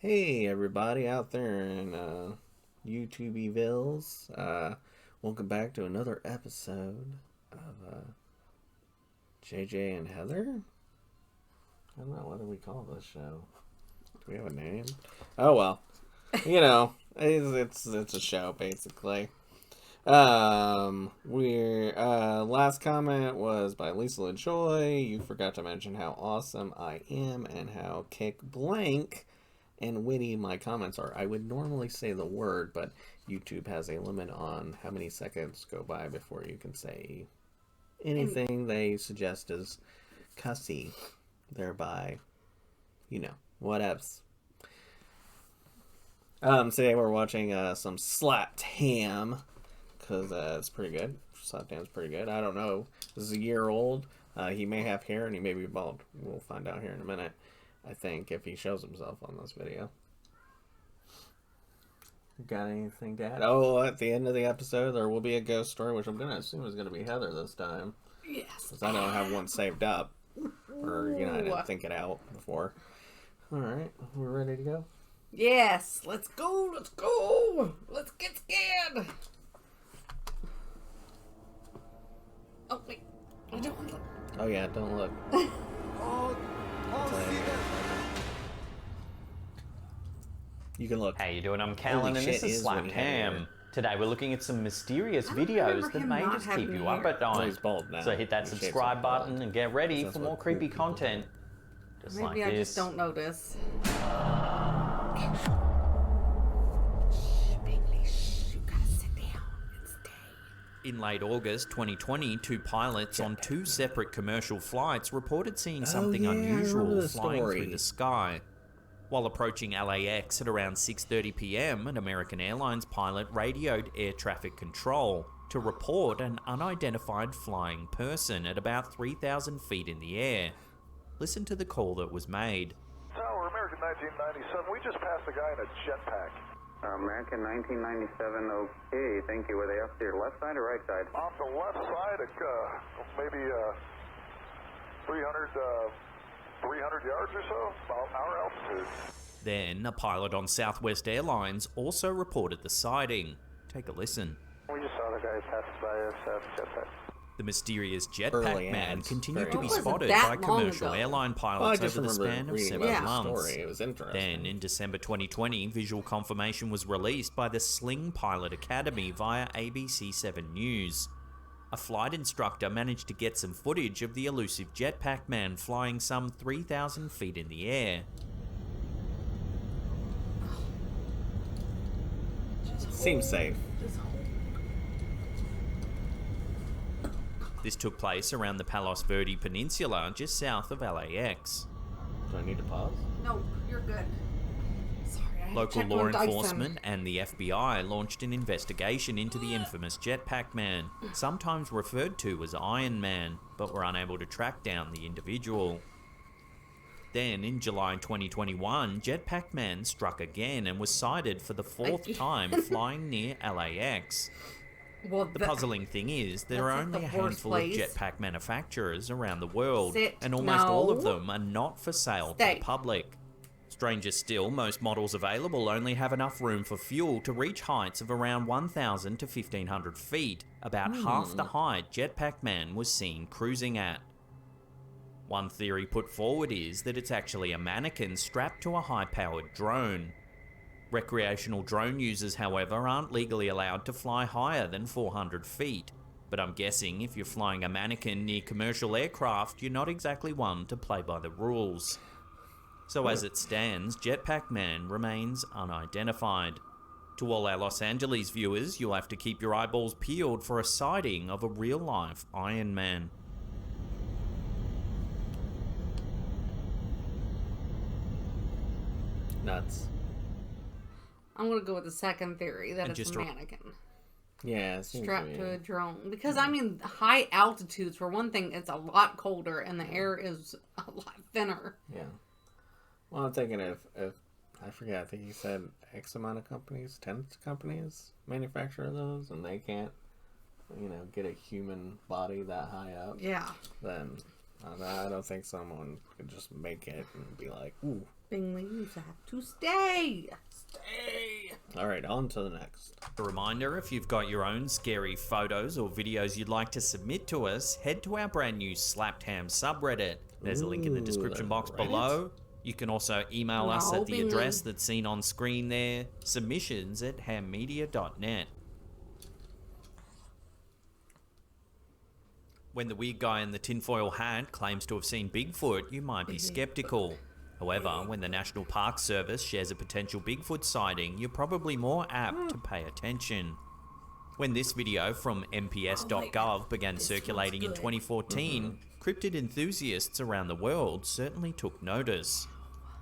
Hey everybody out there in YouTubevilles. Welcome back to another episode of JJ and Heather. I don't know, what do we call this show? Do we have a name? Oh well. It's a show basically. We're last comment was by Lisa LaJoy. You forgot to mention how awesome I am and how kick blank and witty my comments are. I would normally say the word, but YouTube has a limit on how many seconds go by before you can say anything they suggest is cussy, thereby, whatevs. Today we're watching some slapped ham, because it's pretty good. Slapped ham's pretty good. I don't know. This is a year old. He may have hair and he may be bald. We'll find out here in a minute. I think, if he shows himself on this video. Got anything to add? Oh, at the end of the episode, there will be a ghost story, which I'm going to assume is going to be Heather this time. Yes. Because I don't have one saved up. Or, I didn't think it out before. Alright, we're ready to go? Yes, let's go, let's get scared. Oh, wait, I don't want to look. Oh yeah, don't look. You can look. How you doing? I'm Callan and this is Slapped Ham. Today we're looking at some mysterious videos that may just keep you up at night. He's bald now. So hit that subscribe button and get ready for more creepy content. Just like this. Maybe I just don't notice. In late August 2020, two pilots on two separate commercial flights reported seeing something unusual flying through the sky. While approaching LAX at around 6:30 p.m, an American Airlines pilot radioed air traffic control to report an unidentified flying person at about 3,000 feet in the air. Listen to the call that was made. Tower, American 1997, we just passed a guy in a jetpack. American 1997, okay, thank you. Were they up to your left side or right side? Off the left side, maybe 300 yards or so, about our altitude. Then, a pilot on Southwest Airlines also reported the sighting. Take a listen. We just saw the guy pass by us jetpack. The mysterious Jetpack Man continued to be Wasn't spotted that by long commercial ago. around pilots over the span of several about the months. story. It was interesting. Then, in December 2020, visual confirmation was released by the Sling Pilot Academy via ABC 7 News. A flight instructor managed to get some footage of the elusive Jetpack Man flying some 3,000 feet in the air. Seems safe. This took place around the Palos Verdes Peninsula, just south of LAX. Do I need to pause? No, you're good. Sorry, I had to Local check law on Dyson. enforcement and the FBI launched an investigation into the infamous Jetpack Man, sometimes referred to as Iron Man, but were unable to track down the individual. Then, in July 2021, Jetpack Man struck again and was sighted for the fourth time flying near LAX. Well, The puzzling thing is, there are only a handful of jetpack manufacturers around the world, and almost all of them are not for sale to the public. Stranger still, most models available only have enough room for fuel to reach heights of around 1,000 to 1,500 feet, about half the height Jetpack Man was seen cruising at. One theory put forward is that it's actually a mannequin strapped to a high-powered drone. Recreational drone users, however, aren't legally allowed to fly higher than 400 feet, but I'm guessing if you're flying a mannequin near commercial aircraft, you're not exactly one to play by the rules. So as it stands, Jetpack Man remains unidentified. To all our Los Angeles viewers, you'll have to keep your eyeballs peeled for a sighting of a real-life Iron Man. Nuts. I'm going to go with the second theory, that And it's just a a- mannequin. Yeah, it seems Strapped to to be. a drone. Because, I mean, high altitudes, for one thing, it's a lot colder and the air is a lot thinner. Yeah. Well, I'm thinking if I forget, I think you said X amount of companies, 10 companies manufacture those, and they can't, get a human body that high up. Yeah. Then I don't think someone could just make it and be like, ooh, Bingley's have to stay. Alright, on to the next. A reminder, if you've got your own scary photos or videos you'd like to submit to us, head to our brand new Slapped Ham subreddit. There's a link in the description box below. You can also email us at the address that's seen on screen there, submissions@hammedia.net. When the weird guy in the tinfoil hat claims to have seen Bigfoot, you might be skeptical. However, when the National Park Service shares a potential Bigfoot sighting, you're probably more apt to pay attention. When this video from mps.gov began circulating in 2014, cryptid enthusiasts around the world certainly took notice.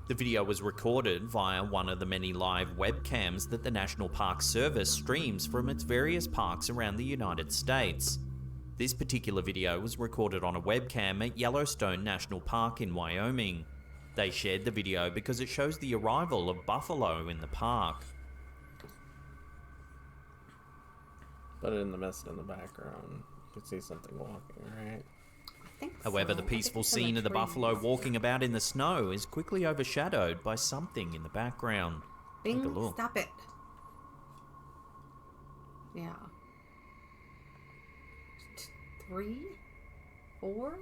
The video was recorded via one of the many live webcams that the National Park Service streams from its various parks around the United States. This particular video was recorded on a webcam at Yellowstone National Park in Wyoming. They shared the video because it shows the arrival of buffalo in the park. But in the mist in the background, you can see something walking, right? However, the peaceful scene of the buffalo walking about in the snow is quickly overshadowed by something in the background. Take a look. Stop it. Yeah. 3? 4?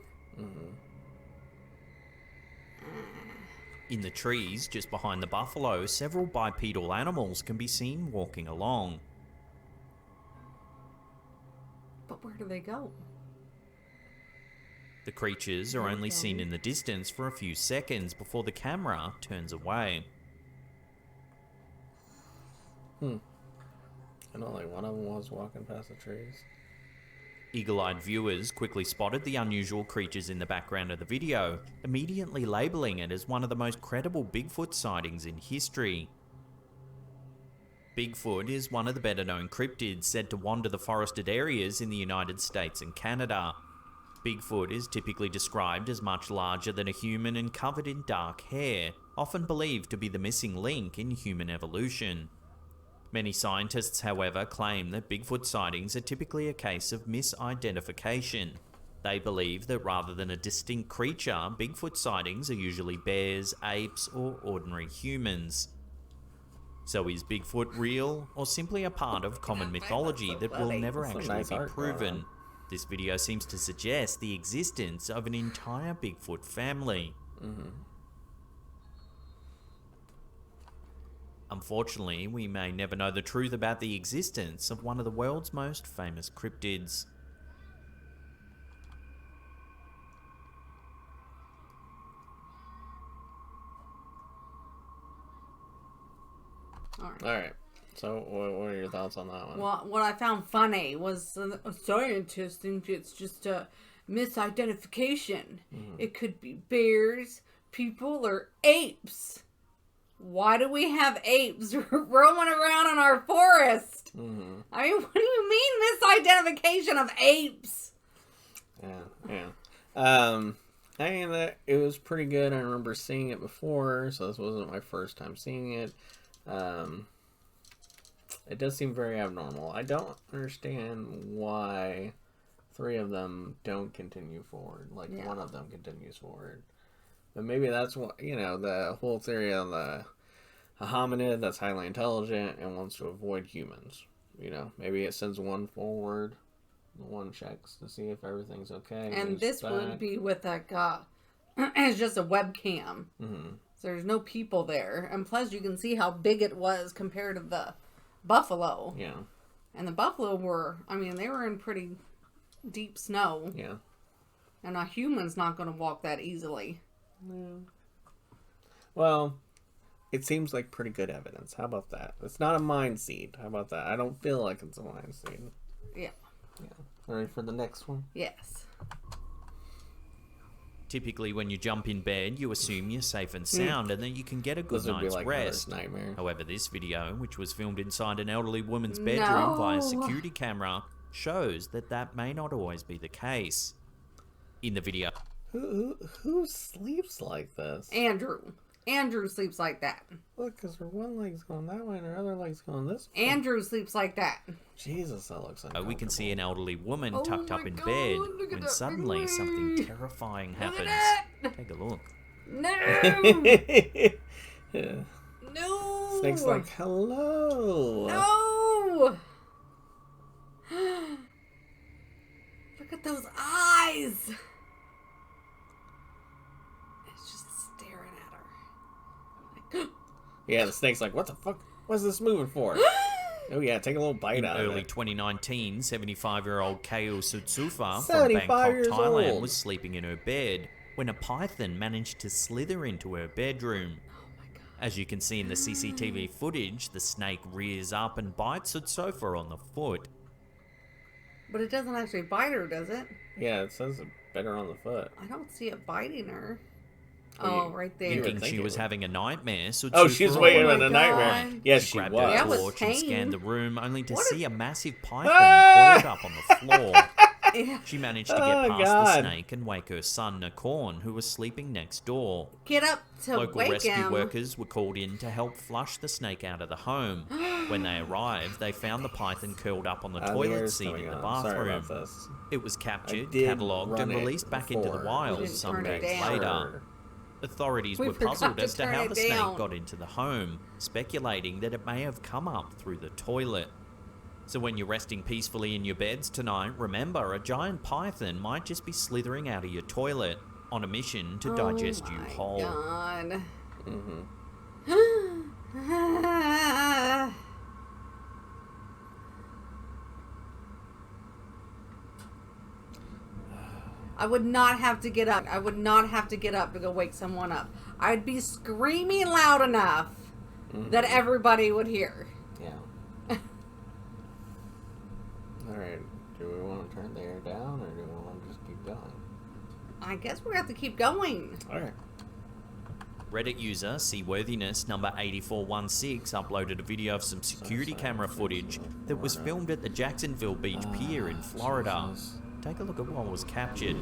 In the trees just behind the buffalo, several bipedal animals can be seen walking along. But where do they go? The creatures are only seen in the distance for a few seconds before the camera turns away. And only one of them was walking past the trees. Eagle-eyed viewers quickly spotted the unusual creatures in the background of the video, immediately labeling it as one of the most credible Bigfoot sightings in history. Bigfoot is one of the better-known cryptids said to wander the forested areas in the United States and Canada. Bigfoot is typically described as much larger than a human and covered in dark hair, often believed to be the missing link in human evolution. Many scientists, however, claim that Bigfoot sightings are typically a case of misidentification. They believe that rather than a distinct creature, Bigfoot sightings are usually bears, apes, or ordinary humans. So is Bigfoot real, or simply a part of common mythology that will never actually be proven? This video seems to suggest the existence of an entire Bigfoot family. Unfortunately, we may never know the truth about the existence of one of the world's most famous cryptids. Alright. So, what are your thoughts on that one? Well, what I found funny was a scientist thinks it's just a misidentification. It could be bears, people, or apes. Why do we have apes roaming around in our forest? I mean, what do you mean misidentification of apes? Yeah. I mean, it was pretty good. I remember seeing it before, so this wasn't my first time seeing it. It does seem very abnormal. I don't understand why 3 of them don't continue forward. Like, one of them continues forward. But maybe that's what, the whole theory of a hominid that's highly intelligent and wants to avoid humans. Maybe it sends one forward, one checks to see if everything's okay. And this would be with it's just a webcam. So there's no people there. And plus you can see how big it was compared to the buffalo. Yeah. And the buffalo they were in pretty deep snow. Yeah. And a human's not going to walk that easily. No. Well, it seems like pretty good evidence. How about that? It's not a mind seed. How about that? I don't feel like it's a mind seed. Yeah. Ready for the next one? Yes. Typically, when you jump in bed, you assume you're safe and sound and that you can get a good night's rest. However, this video, which was filmed inside an elderly woman's bedroom via security camera, shows that may not always be the case. In the video... Who sleeps like this? Andrew sleeps like that. Look, because her one leg's going that way and her other leg's going this way. Andrew sleeps like that. Jesus, that looks uncomfortable. We can see an elderly woman tucked up in bed when suddenly something terrifying happens. Take a look. No! No! Snake's like, hello! No! Look at those eyes! It's just staring at her. Yeah, the snake's like, what the fuck? What's this moving for? Oh yeah, take a little bite out of it. In early 2019, 75-year-old Keo Sutsufa from 75 Bangkok, years Thailand old. was sleeping in her bed when a python managed to slither into her bedroom. As you can see in the CCTV footage, the snake rears up and bites Sutsufa on the foot. But it doesn't actually bite her, does it? Yeah, it says it better on the foot. I don't see it biting her. Well, right there. Thinking she was having a nightmare, Sutsufa Oh, she was waking up in a God. nightmare. Yes, she grabbed was. her That was torch and tame. scanned the room, only to What see a- a massive python coiled up on the floor. Yeah. She managed to get Oh, past the God. snake and wake her son, Nakorn, who was sleeping next door. Get up to Local wake rescue him. workers were called in to help flush the snake out of the home. When they arrived, they found the python curled up on the The toilet air's seat coming in the on. Sorry bathroom. about this. It was captured, did catalogued, run and it released back into the before. wild didn't some turn it days down. later. Authorities We were forgot puzzled to as to turn how it the snake down. got into the home, speculating that it may have come up through the toilet. So when you're resting peacefully in your beds tonight, remember a giant python might just be slithering out of your toilet on a mission to digest you whole. God. I would not have to get up. I would not have to get up to go wake someone up. I'd be screaming loud enough that everybody would hear. Yeah. Alright, do we want to turn the air down or do we want to just keep going? I guess we're going to have to keep going. Alright. Reddit user Seaworthiness number 8416 uploaded a video of some security camera footage that was filmed at the Jacksonville Beach Pier in Florida. Jesus. Take a look at what was captured.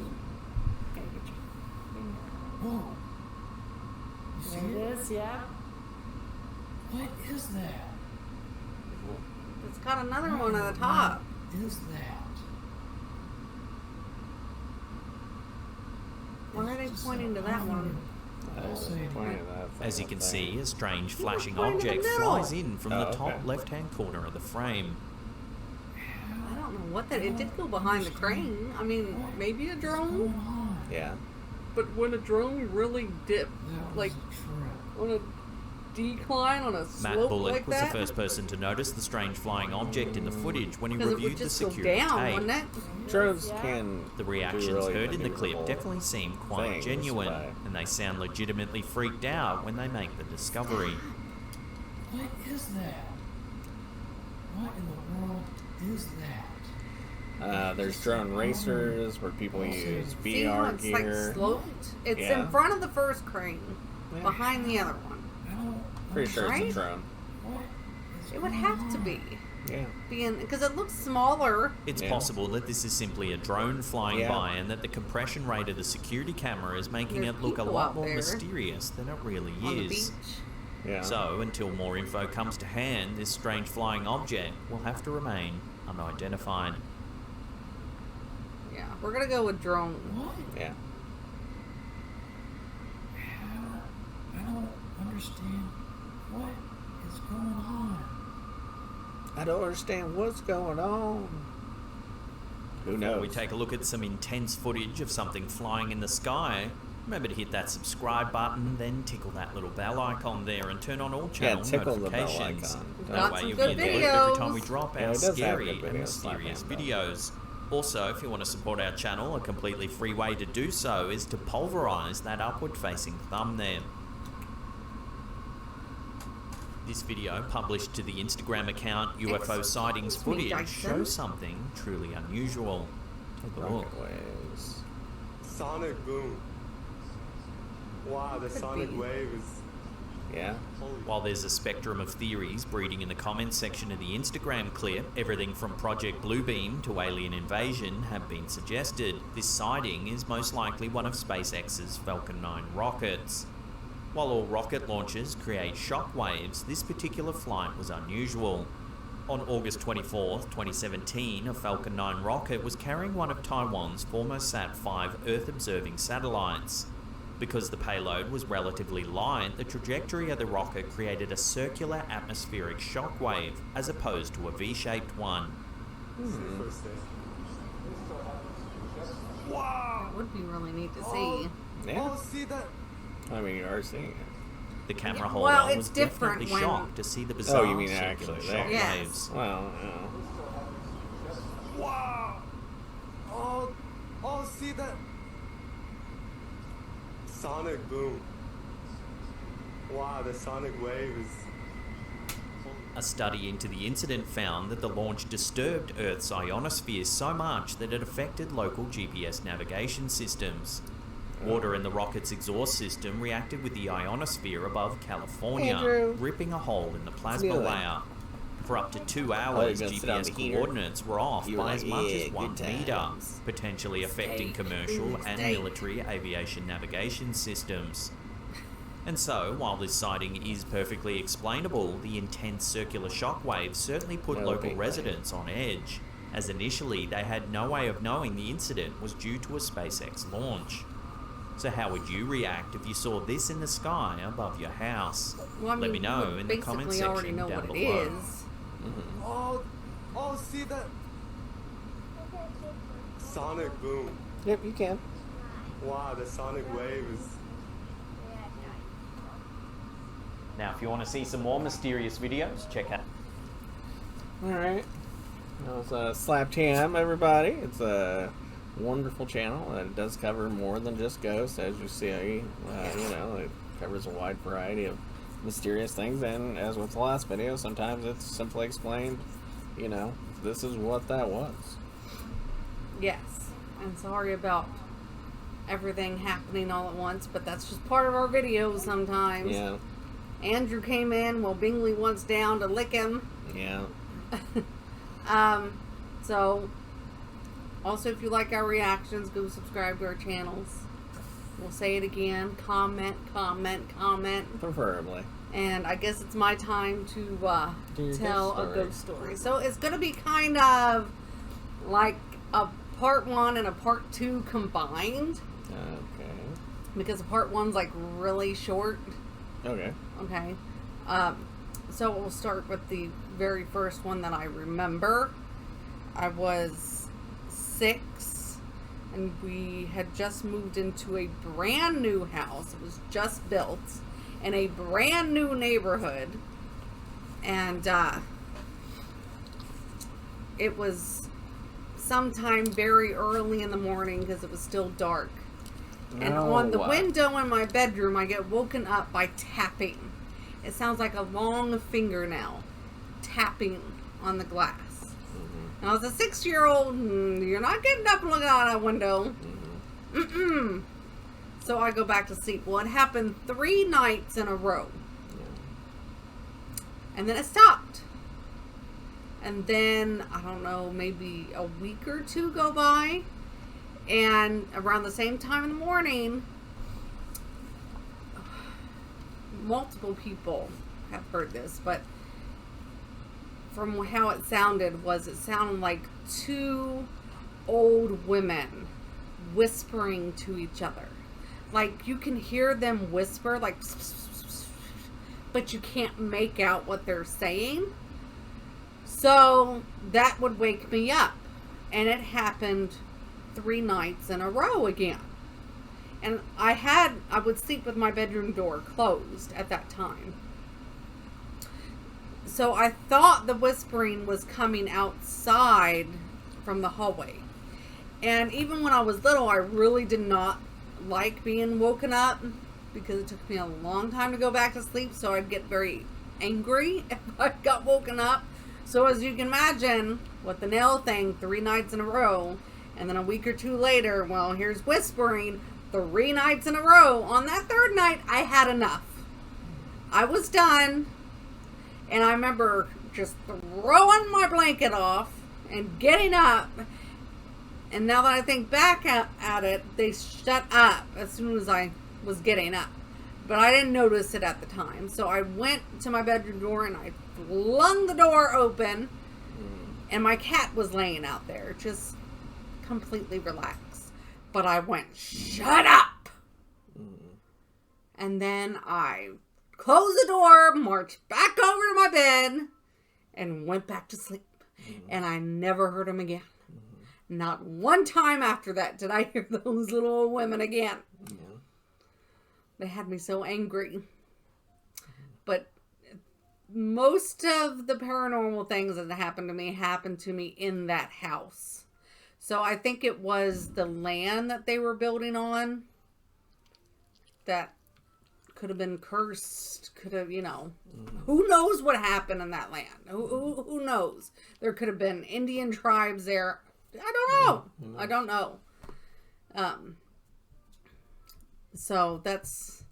Whoa. You see There it? it is, yeah. What is that? It's got another one at the top. What is that? Why are they pointing to that one? Pointing at that thing As you up can there. see, a strange flashing pointing in the object middle. flies in from the Oh, top okay. left-hand corner of the frame. I don't know what that. It did go behind the crane. I mean, maybe a drone. Yeah. But when a drone really dip, That like was a trip. on a decline, on a Matt slope Bullock like was that, the first person to notice the strange flying object in the footage when he because it would reviewed the just go security down, tape. wouldn't it? Drones can The do reactions really heard in the clip maneuverable definitely seem quite things genuine, by- and they sound legitimately freaked out when they make the discovery. What is that? What in the world is that? There's drone racers where people use See how VR it's gear. like sloped? It's Yeah. in front of the first crane, Yeah. behind the other one. I don't Pretty sure Right? it's a drone. What is It would going have to on? be, Yeah. because it looks smaller. It's Yeah. possible that this is simply a drone flying Yeah. by and that the compression rate of the security camera is making There's it look a people lot out more there mysterious than it really On the is. beach. Yeah. So, until more info comes to hand, this strange flying object will have to remain unidentified. Yeah, we're gonna go with drone. What? Yeah. I don't understand what is going on. I don't understand what's going on. Who knows? We take a look at some intense footage of something flying in the sky. Remember to hit that subscribe button, then tickle that little bell icon there and turn on all channel tickle the bell notifications. icon. We've That got way some you'll good get alerted every time we videos. drop Yeah, our it does have scary good and videos, mysterious Slapman, though. videos. Also, if you want to support our channel, a completely free way to do so is to pulverize that upward-facing thumb there. This video, published to the Instagram account UFO Sightings Excuse me, Footage, Jason. shows something truly unusual. Take a look. Rocket waves. Sonic boom. Wow, the Could sonic be. wave is Yeah. holy. While there's a spectrum of theories breeding in the comments section of the Instagram clip, everything from Project Bluebeam to alien invasion have been suggested. This sighting is most likely one of SpaceX's Falcon 9 rockets. While all rocket launches create shockwaves, this particular flight was unusual. On August 24th, 2017, a Falcon 9 rocket was carrying one of Taiwan's Formosat 5 Earth-observing satellites. Because the payload was relatively light, the trajectory of the rocket created a circular atmospheric shockwave, as opposed to a V-shaped one. That would be really neat to see. Yeah. Oh, see that? I mean, you are seeing it. The camera Well, holder it's was different definitely when- shocked to see the bizarre you mean circular actually shock there. Yes. waves. Well, Wow! Oh, see that? Sonic boom. Wow, the sonic wave is... A study into the incident found that the launch disturbed Earth's ionosphere so much that it affected local GPS navigation systems. Water in the rocket's exhaust system reacted with the ionosphere above California, Andrew. ripping a hole in the plasma Really? layer. For up to 2 hours, you're gonna sit on GPS the heater? coordinates were off You were by like, as much "Yeah, as 1 good meter, times." potentially affecting commercial and Steak. military aviation navigation systems. And so, while this sighting is perfectly explainable, the intense circular shockwave certainly put No local big residents on edge, as initially they had no way of knowing the incident was due to a SpaceX launch. So how would you react if you saw this in the sky above your house? Well, I mean, Let me know we in the comment basically already section know down what below. it is. Oh, see that? Sonic boom. yep, you can. Wow, the sonic wave is... Now, if you want to see some more mysterious videos, check out. Alright. That was Slap Tam, everybody. It's a wonderful channel. It does cover more than just ghosts, as you see. It covers a wide variety of mysterious things, and as with the last video, sometimes it's simply explained, this is what that was. Yes. And sorry about everything happening all at once, but that's just part of our videos sometimes. Yeah. Andrew came in while Bingley wants down to lick him. Yeah. So, also if you like our reactions, go subscribe to our channels. We'll say it again. Comment. Preferably. And I guess it's my time to Do your tell ghost a story. ghost story. So it's going to be kind of like a part 1 and a part 2 combined. Okay. Because part 1's like really short. Okay. Okay. So we'll start with the very first one that I remember. I was 6 and we had just moved into a brand new house. It was just built in a brand new neighborhood. And it was sometime very early in the morning because it was still dark. And on the window in my bedroom, I get woken up by tapping. It sounds like a long fingernail tapping on the glass. And I was a 6-year-old, and you're not getting up and looking out that window. So I go back to sleep. Well, it happened 3 nights in a row. And then it stopped. And then, I don't know, maybe a week or 2 go by. And around the same time in the morning, multiple people have heard this, but from how it sounded like 2 old women whispering to each other. Like you can hear them whisper, like, but you can't make out what they're saying. So that would wake me up. And it happened 3 nights in a row again. And I would sleep with my bedroom door closed at that time. So I thought the whispering was coming outside from the hallway. And even when I was little, I really did not like being woken up because it took me a long time to go back to sleep. So I'd get very angry if I got woken up. So as you can imagine, with the nail thing 3 nights in a row, and then a week or 2 later, well, here's whispering 3 nights in a row. On that 3rd night, I had enough. I was done. And I remember just throwing my blanket off and getting up. And now that I think back at it, they shut up as soon as I was getting up. But I didn't notice it at the time. So I went to my bedroom door and I flung the door open. And my cat was laying out there, just completely relaxed. But I went, shut up! And then I closed the door, marched back over to my bed, and went back to sleep. And I never heard them again. Not one time after that did I hear those little old women again. Yeah. They had me so angry. But most of the paranormal things that happened to me in that house. So I think it was the land that they were building on that could have been cursed, could have, who knows what happened in that land? Who knows? There could have been Indian tribes there. I don't know. I don't know. So that's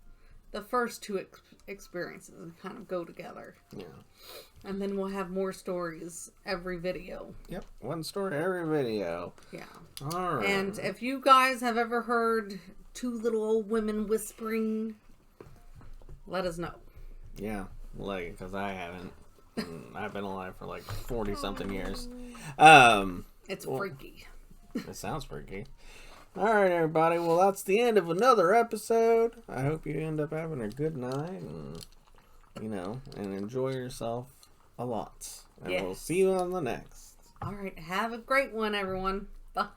the first two experiences that kind of go together. Yeah. And then we'll have more stories every video. Yep. One story every video. Yeah. All right. And if you guys have ever heard two little old women whispering, let us know. Yeah. Because I haven't. I've been alive for like 40-something years. It's freaky. It sounds freaky. Alright, everybody. Well, that's the end of another episode. I hope you end up having a good night and, and enjoy yourself a lot. And we'll see you on the next. Alright. Have a great one, everyone. Bye.